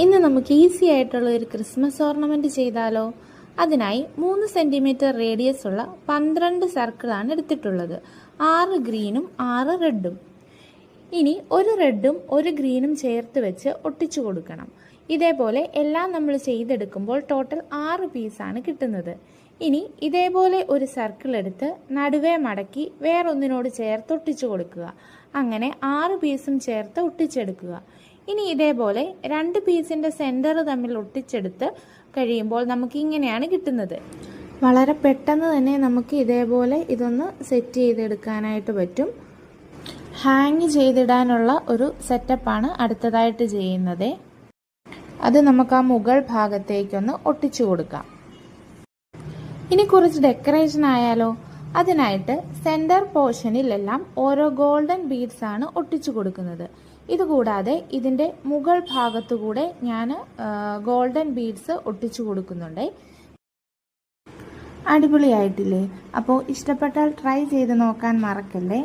ഇന്ന് നമുക്ക് ഈസി ആയിട്ടുള്ള ഒരു ക്രിസ്മസ് ഓർണമെൻറ്റ് ചെയ്താലോ? അതിനായി 3 സെൻറ്റിമീറ്റർ റേഡിയസ് ഉള്ള 12 സർക്കിളാണ് എടുത്തിട്ടുള്ളത്. 6 ഗ്രീനും 6 റെഡും. ഇനി ഒരു റെഡും ഒരു ഗ്രീനും ചേർത്ത് വെച്ച് ഒട്ടിച്ചു കൊടുക്കണം. ഇതേപോലെ എല്ലാം നമ്മൾ ചെയ്തെടുക്കുമ്പോൾ ടോട്ടൽ 6 പീസാണ് കിട്ടുന്നത്. ഇനി ഇതേപോലെ ഒരു സർക്കിൾ എടുത്ത് നടുവേ മടക്കി വേറൊന്നിനോട് ചേർത്ത് ഒട്ടിച്ചു കൊടുക്കുക. അങ്ങനെ 6 പീസും ചേർത്ത് ഒട്ടിച്ചെടുക്കുക. ഇനി ഇതേപോലെ 2 പീസിൻ്റെ സെൻറ്റർ തമ്മിൽ ഒട്ടിച്ചെടുത്ത് കഴിയുമ്പോൾ നമുക്ക് ഇങ്ങനെയാണ് കിട്ടുന്നത്. വളരെ പെട്ടെന്ന് തന്നെ നമുക്ക് ഇതേപോലെ ഇതൊന്ന് സെറ്റ് ചെയ്തെടുക്കാനായിട്ട് പറ്റും. ഹാങ് ചെയ്തിടാനുള്ള ഒരു സെറ്റപ്പാണ് അടുത്തതായിട്ട് ചെയ്യുന്നത്. അത് നമുക്ക് ആ മുകൾ ഭാഗത്തേക്കൊന്ന് ഒട്ടിച്ചു കൊടുക്കാം. ഇനി കുറച്ച് ഡെക്കറേഷൻ ആയാലോ? അതിനായിട്ട് സെൻറ്റർ പോർഷനിലെല്ലാം ഓരോ ഗോൾഡൻ ബീഡ്സ് ആണ് ഒട്ടിച്ചു കൊടുക്കുന്നത്. ഇതുകൂടാതെ ഇതിൻ്റെ മുകൾ ഭാഗത്തുകൂടെ ഞാൻ ഗോൾഡൻ ബീഡ്സ് ഒട്ടിച്ചു കൊടുക്കുന്നുണ്ട്. അടിപൊളിയായിട്ടില്ലേ? അപ്പോൾ ഇഷ്ടപ്പെട്ടാൽ ട്രൈ ചെയ്ത് നോക്കാൻ മറക്കല്ലേ.